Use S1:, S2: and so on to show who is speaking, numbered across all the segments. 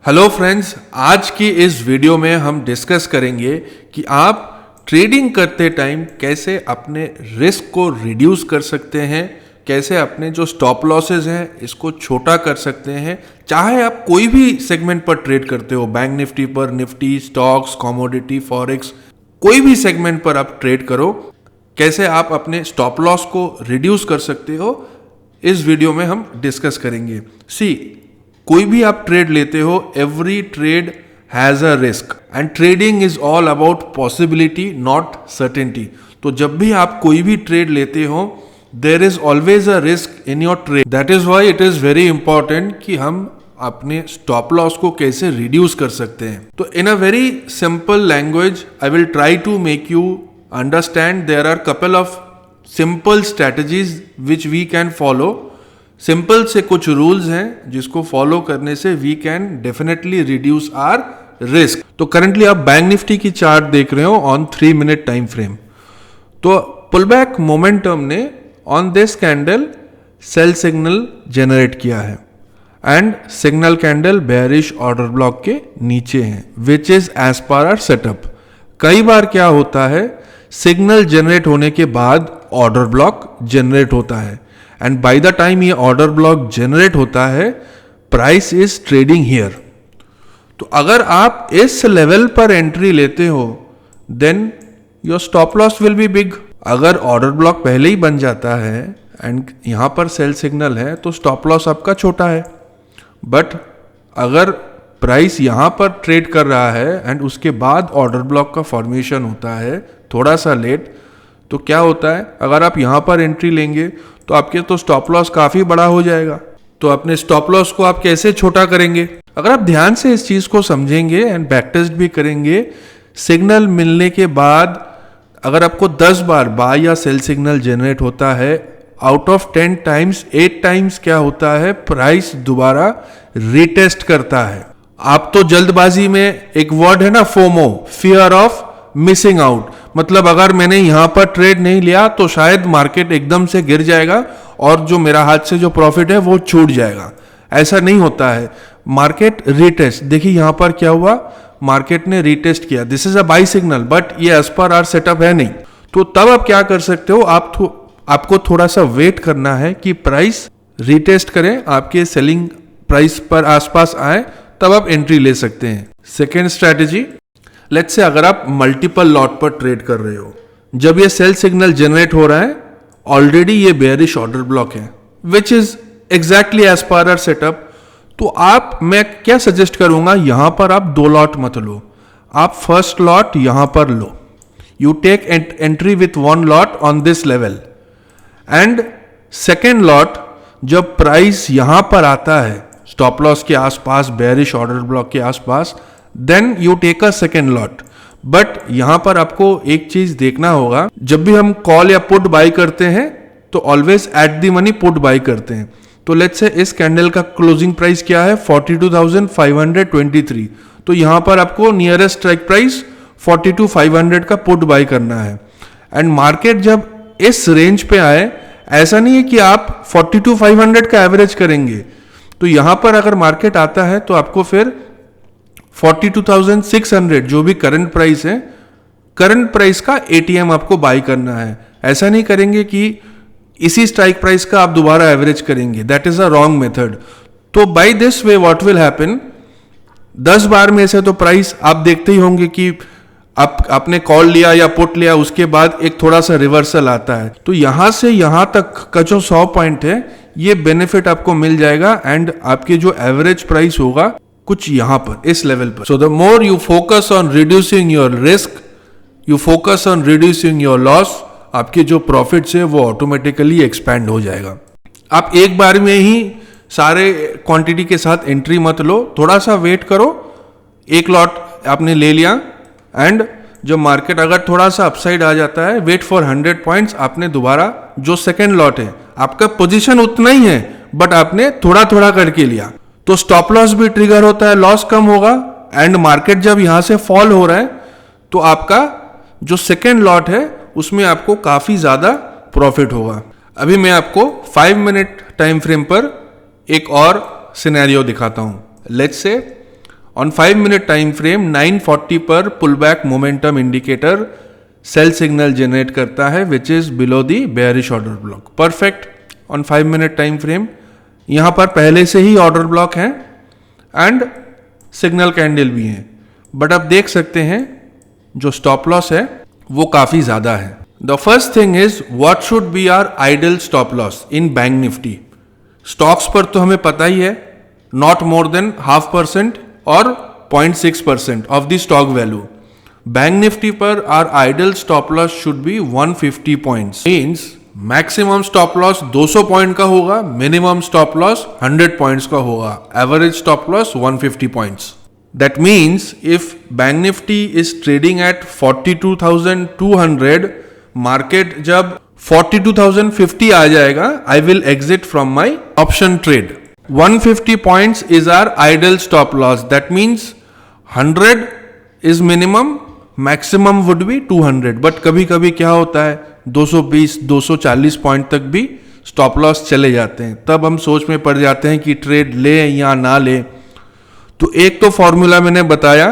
S1: Hello friends, आज की इस वीडियो में हम डिस्कस करेंगे कि आप ट्रेडिंग करते टाइम कैसे अपने रिस्क को रिड्यूस कर सकते हैं, कैसे अपने जो स्टॉप लॉसेस हैं इसको छोटा कर सकते हैं। चाहे आप कोई भी सेगमेंट पर ट्रेड करते हो, बैंक निफ्टी पर, निफ्टी, स्टॉक्स, कमोडिटी, फॉरेक्स, कोई भी सेगमेंट पर आप ट्रेड करो, कैसे आप अपने स्टॉप लॉस को रिड्यूस कर सकते हो, इस वीडियो में हम डिस्कस करेंगे। कोई भी आप ट्रेड लेते हो, every trade has a risk and trading is all about possibility not certainty. तो जब भी आप कोई भी ट्रेड लेते हो, there is always a risk in your trade. That is why it is very important कि हम अपने स्टॉप लॉस को कैसे रिड्यूस कर सकते हैं। तो in a very simple language I will try to make you understand there are couple of simple strategies which we can follow. Simple से कुछ रूल्स हैं जिसको फॉलो करने से we can definitely reduce our risk. तो currently आप bank Nifty की chart देख रहे हो ऑन 3 मिनट टाइम फ्रेम। तो पुलबैक मोमेंटम ने on this candle sell signal generate किया है and signal candle bearish order block के नीचे है, which is as per our setup. कई बार क्या होता है, सिग्नल जनरेट होने के बाद ऑर्डर ब्लॉक जनरेट होता है एंड बाय द टाइम ये ऑर्डर ब्लॉक जनरेट होता है, प्राइस इज ट्रेडिंग हियर। तो अगर आप इस लेवल पर एंट्री लेते हो, then your stop loss will be big. अगर ऑर्डर ब्लॉक पहले ही बन जाता है एंड यहां पर सेल सिग्नल है तो स्टॉप लॉस आपका छोटा है। बट अगर प्राइस यहां पर ट्रेड कर रहा है एंड उसके बाद ऑर्डर ब्लॉक का फॉर्मेशन होता है थोड़ा सा लेट, तो क्या होता है, अगर आप यहां पर एंट्री लेंगे तो आपके तो स्टॉप लॉस काफी बड़ा हो जाएगा। तो अपने स्टॉप लॉस को आप कैसे छोटा करेंगे? अगर आप ध्यान से इस चीज को समझेंगे एंड बैक टेस्ट भी करेंगे, सिग्नल मिलने के बाद अगर आपको 10 बार बाय या सेल सिग्नल जनरेट होता है, आउट ऑफ 10 टाइम्स 8 टाइम्स क्या होता है, प्राइस दोबारा रीटेस्ट करता है। आप तो जल्दबाजी में, एक वर्ड है ना FOMO, fear of missing out, मतलब अगर मैंने यहां पर ट्रेड नहीं लिया तो शायद मार्केट एकदम से गिर जाएगा और जो मेरा हाथ से जो प्रॉफिट है वो छूट जाएगा। ऐसा नहीं होता है। मार्केट रीटेस्ट, देखिए यहां पर क्या हुआ, मार्केट ने रीटेस्ट किया, this is a by signal, but ये एज पर आवर सेटअप है नहीं। तो तब आप क्या कर सकते हो, आपको थोड़ा सा वेट करना है कि प्राइस रीटेस्ट करें, आपके सेलिंग प्राइस पर आसपास आए, तब आप एंट्री ले सकते हैं। सेकेंड स्ट्रैटेजी, लेट्स से अगर आप मल्टीपल लॉट पर ट्रेड कर रहे हो, जब ये सेल सिग्नल जनरेट हो रहा है, ऑलरेडी ये बेयरिश ऑर्डर ब्लॉक है which is exactly as per our setup. तो मैं क्या सजेस्ट करूंगा, यहां पर आप 2 लॉट मत लो, आप फर्स्ट लॉट यहां पर लो, you take entry with 1 lot on this level and second lot जब प्राइस यहां पर आता है स्टॉप लॉस के आसपास, बेयरिश ऑर्डर ब्लॉक के आसपास, then you take a second lot. But यहां पर आपको एक चीज देखना होगा, जब भी हम कॉल या पुट बाई करते हैं तो always at the money put by करते हैं। तो लेट्स से इस कैंडल का क्लोजिंग प्राइस क्या है, 42,523। तो यहां पर आपको नियरेस्ट स्ट्राइक प्राइस 42,500 का पुट बाई करना है एंड मार्केट जब इस रेंज पे आए, ऐसा नहीं है कि आप 42,500 का एवरेज करेंगे। तो यहां पर अगर मार्केट आता है तो आपको फिर 42,600 जो भी करंट प्राइस है, करंट प्राइस का एटीएम आपको बाई करना है। ऐसा नहीं करेंगे कि इसी स्ट्राइक प्राइस का आप दोबारा एवरेज करेंगे, that is a wrong method. तो by this way what will happen, 10 बार में से तो प्राइस आप देखते ही होंगे कि आपने कॉल लिया या पुट लिया, उसके बाद एक थोड़ा सा रिवर्सल आता है। तो यहां से यहां तक का जो 100 पॉइंट है, ये बेनिफिट आपको मिल जाएगा एंड आपके जो एवरेज प्राइस होगा कुछ यहां पर इस लेवल पर। So the more you focus on reducing your risk, you focus on reducing your loss, आपके जो प्रॉफिट्स है वो ऑटोमेटिकली एक्सपैंड हो जाएगा। आप एक बार में ही सारे क्वांटिटी के साथ एंट्री मत लो, थोड़ा सा वेट करो। एक लॉट आपने ले लिया एंड जब मार्केट अगर थोड़ा सा अपसाइड आ जाता है, वेट फॉर 100 पॉइंट्स, आपने दोबारा जो सेकेंड लॉट है, आपका पोजीशन उतना ही है बट आपने थोड़ा थोड़ा करके लिया, तो स्टॉप लॉस भी ट्रिगर होता है, लॉस कम होगा एंड मार्केट जब यहां से फॉल हो रहा है तो आपका जो सेकेंड लॉट है उसमें आपको काफी ज्यादा प्रॉफिट होगा। अभी मैं आपको 5 मिनट टाइम फ्रेम पर एक और सिनेरियो दिखाता हूं। Let's say On 5-minute time frame 940 पर pull back momentum indicator sell signal generate करता है which is below the bearish order block. Perfect. On 5-minute time frame यहां पर पहले से ही ऑर्डर ब्लॉक है एंड सिग्नल कैंडल भी है, बट आप देख सकते हैं जो स्टॉप लॉस है वो काफी ज्यादा है. The first thing is what should be our ideal stop loss in bank Nifty. Stocks पर तो हमें पता ही है, नॉट मोर देन 0.5% और 0.6% of the stock value. Bank Nifty पर our ideal stop loss should be 150 points. Means maximum stop loss 200 point का होगा, minimum stop loss 100 points का होगा, average stop loss 150 points. That means if bank Nifty is trading at 42,200, market जब 42,050 आ जाएगा, I will exit from my option trade. 150 points is our ideal stop loss. That means 100 is minimum, maximum would be 200. But कभी कभी क्या होता है 220 240 point तक भी स्टॉप लॉस चले जाते हैं, तब हम सोच में पड़ जाते हैं कि ट्रेड ले या ना ले. तो एक तो फॉर्मूला मैंने बताया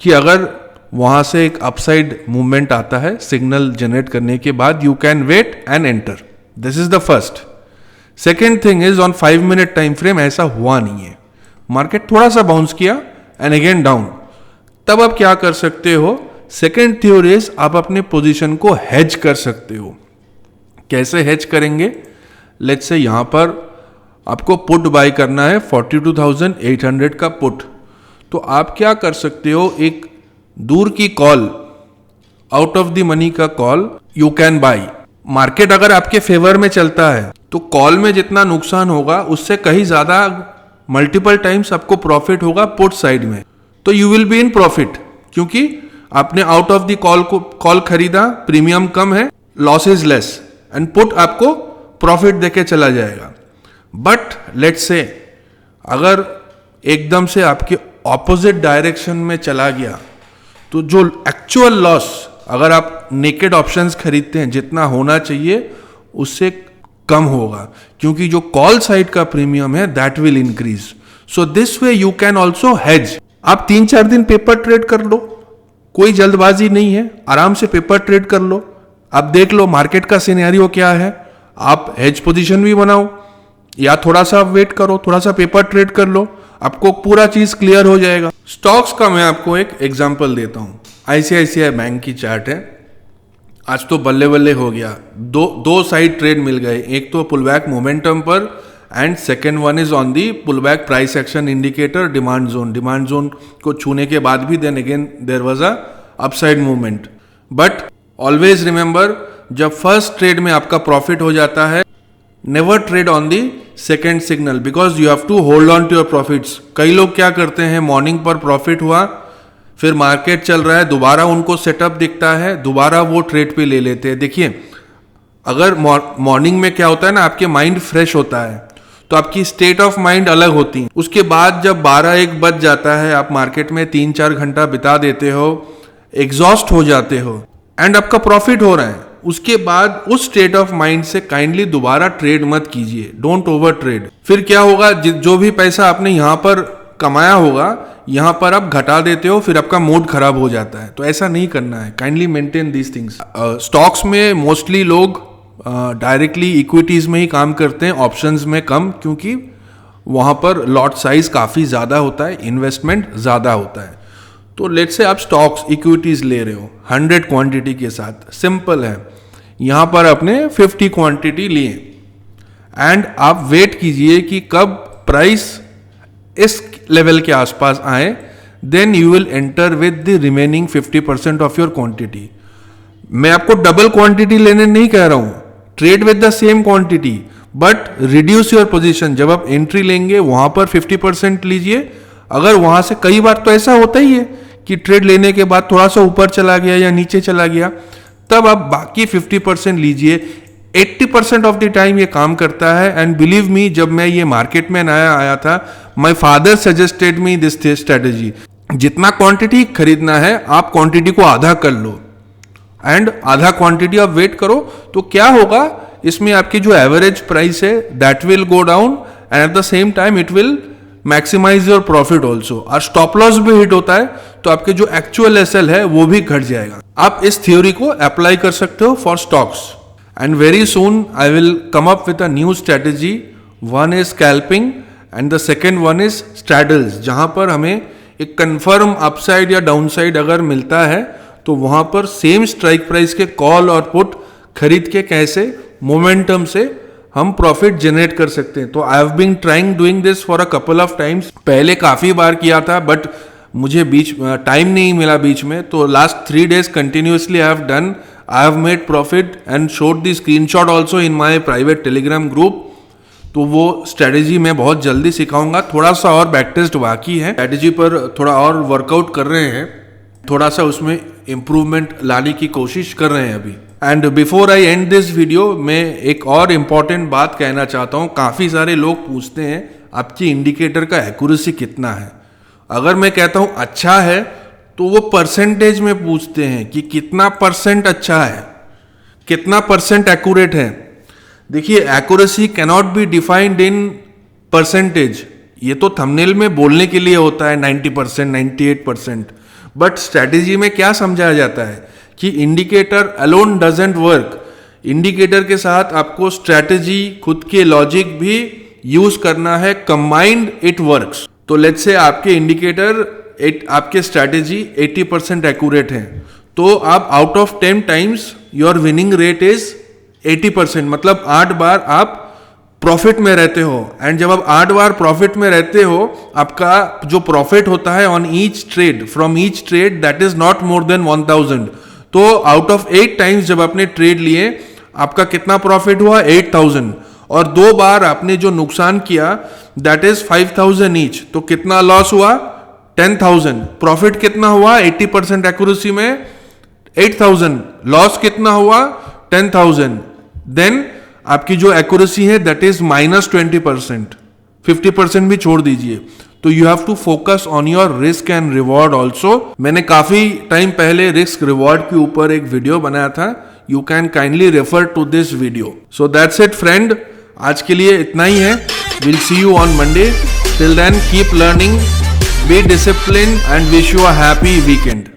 S1: कि अगर वहां से एक अपसाइड मूवमेंट आता है सिग्नल जनरेट करने के बाद, you can wait and enter. This is the first. Second thing is on 5-minute time frame ऐसा हुआ नहीं है, मार्केट थोड़ा सा बाउंस किया एंड अगेन डाउन. तब आप क्या कर सकते हो, सेकेंड थ्योरी इज आप अपने पोजीशन को हेज कर सकते हो. कैसे हेज करेंगे, लेट्स से यहां पर आपको पुट बाय करना है 42,800 का पुट. तो आप क्या कर सकते हो, एक दूर की call, out of the money का call you can buy. Market अगर आपके फेवर में चलता है तो कॉल में जितना नुकसान होगा उससे कहीं ज्यादा मल्टीपल टाइम्स आपको प्रॉफिट होगा पुट साइड में. तो you will be in profit, क्योंकि आपने आउट ऑफ द कॉल खरीदा, प्रीमियम कम है, loss is less, and put आपको प्रॉफिट देके चला जाएगा. बट लेट्स से अगर एकदम से आपके ऑपोजिट डायरेक्शन में चला गया, तो जो एक्चुअल लॉस, अगर आप नेकेड ऑप्शंस खरीदते हैं, जितना होना चाहिए उससे कम होगा, क्योंकि जो कॉल साइड का प्रीमियम है that will increase. So this way you can also hedge. आप 3-4 दिन पेपर ट्रेड कर लो, कोई जल्दबाजी नहीं है, आराम से पेपर ट्रेड कर लो. आप देख लो मार्केट का सिनेरियो क्या है, आप हेज पोजीशन भी बनाओ या थोड़ा सा वेट करो, थोड़ा सा पेपर ट्रेड कर लो, आपको पूरा चीज क्लियर हो जाएगा. स्टॉक्स का मैं आपको एक एग्जांपल देता हूं. आईसीआईसीआई बैंक की चार्ट है, आज तो बल्ले बल्ले हो गया, दो साइड ट्रेड मिल गए. एक तो पुल बैक मोमेंटम पर and second one is on the pull back price action indicator demand zone. Demand zone को छूने के बाद भी then again there was a upside movement. But always remember, जब फर्स्ट ट्रेड में आपका प्रॉफिट हो जाता है, never trade on the second signal, because you have to hold on to your profits. कई लोग क्या करते हैं, मॉर्निंग पर प्रॉफिट हुआ, फिर मार्केट चल रहा है, दोबारा उनको सेटअप दिखता है, दोबारा वो ट्रेड पे ले लेते हैं. देखिए, अगर मॉर्निंग में क्या होता है ना, आपके माइंड फ्रेश होता है, तो आपकी स्टेट ऑफ माइंड अलग होती है. उसके बाद जब 12-1 बज जाता है, आप मार्केट में 3-4 घंटा बिता देते हो, एग्जॉस्ट हो जाते हो एंड आपका प्रॉफिट हो रहा है, उसके बाद उस स्टेट ऑफ माइंड से काइंडली दोबारा ट्रेड मत कीजिए. Don't over trade. फिर क्या होगा, जो भी पैसा आपने यहां पर कमाया होगा, यहां पर आप घटा देते हो, फिर आपका मूड खराब हो जाता है. तो ऐसा नहीं करना है. Kindly maintain these things. Stocks में मोस्टली लोग डायरेक्टली इक्विटीज में ही काम करते हैं, ऑप्शंस में कम, क्योंकि वहां पर लॉट साइज काफी ज्यादा होता है, इन्वेस्टमेंट ज्यादा होता है. तो लेट्स से आप स्टॉक्स इक्विटीज ले रहे हो 100 क्वांटिटी के साथ, सिंपल है, यहां पर आपने 50 क्वांटिटी लिए एंड आप वेट कीजिए कि कब प्राइस इस लेवल के आसपास आए, then you will enter with the remaining 50% of your quantity. मैं आपको डबल क्वांटिटी लेने नहीं कह रहा हूं, trade with the same quantity but reduce your position. जब आप एंट्री लेंगे वहां पर 50% लीजिए. अगर वहां से, कई बार तो ऐसा होता ही है कि ट्रेड लेने के बाद थोड़ा सा ऊपर चला गया या नीचे चला गया, तब आप बाकी 50% लीजिए. 80% ऑफ द टाइम ये काम करता है. एंड बिलीव मी, जब मैं ये मार्केट में नया आया था, my father suggested me this strategy. जितना क्वांटिटी खरीदना है आप क्वांटिटी को आधा कर लो एंड आधा क्वांटिटी आप वेट करो. तो क्या होगा, इसमें आपकी जो एवरेज प्राइस है that will go down and at the same time it will maximise your profit also. और स्टॉप लॉस भी हिट होता है तो आपके जो एक्चुअल एसएल है वो भी घट जाएगा। आप इस थ्योरी को अप्लाई कर सकते हो for stocks. And very soon I will come up with a new strategy. One is scalping and the second one is straddles, जहां पर हमें एक कंफर्म अपसाइड या डाउनसाइड अगर मिलता है तो वहां पर सेम स्ट्राइक प्राइस के कॉल और पुट खरीद के कैसे मोमेंटम से हम प्रॉफिट जनरेट कर सकते हैं। तो I have been trying doing this for a couple of times. पहले काफी बार किया था बट मुझे बीच टाइम नहीं मिला बीच में, तो last 3 days continuously I have done, I have made profit and showed the screenshot also in my private Telegram group. तो वो स्ट्रेटेजी मैं बहुत जल्दी सिखाऊंगा। थोड़ा सा और बैक टेस्ट बाकी है, स्ट्रेटेजी पर थोड़ा और वर्कआउट कर रहे हैं, थोड़ा सा उसमें इम्प्रूवमेंट लाने की कोशिश कर रहे हैं अभी। And before I and this video, मैं एक और इम्पॉर्टेंट बात कहना चाहता हूँ। काफ़ी सारे लोग पूछते हैं आपकी इंडिकेटर का एक्यूरेसी कितना है। अगर मैं कहता हूँ अच्छा है तो वो परसेंटेज में पूछते हैं कि कितना परसेंट अच्छा है, कितना परसेंट एक्यूरेट है। देखिए, accuracy cannot be defined in percentage. ये तो थंबनेल में बोलने के लिए होता है 90%, 98%, बट स्ट्रैटेजी में क्या समझाया जाता है कि indicator alone doesn't work. Indicator के साथ आपको स्ट्रैटेजी, खुद के लॉजिक भी यूज करना है, कंबाइंड इट वर्क्स। तो लेट्स से आपके इंडिकेटर आपके स्ट्रैटेजी 80% एक्यूरेट है, तो आप out of 10 times your winning rate is 80%, मतलब 8 बार आप प्रॉफिट में रहते हो। एंड जब आप 8 बार प्रॉफिट में रहते हो, आपका जो प्रॉफिट होता है on each trade, from each trade, that is not more than 1000। तो आउट ऑफ 8 टाइम्स जब आपने ट्रेड लिए, आपका कितना प्रॉफिट हुआ? 8000। और 2 बार आपने जो नुकसान किया, दैट इज 5000 ईच। तो कितना लॉस हुआ? 10000। प्रॉफिट कितना हुआ 80% एक्यूरेसी में? 8000। लॉस कितना हुआ? 10000। देन आपकी जो एक्यूरेसी है दैट इज -20%, 50% भी छोड़ दीजिए। तो you have to focus on your risk and reward also. मैंने काफी टाइम पहले रिस्क रिवॉर्ड के ऊपर एक वीडियो बनाया था, you can kindly refer to this video. So that's it friend, आज के लिए इतना ही है। Will see you on Monday. Till then keep learning, be discipline and wish you a happy weekend.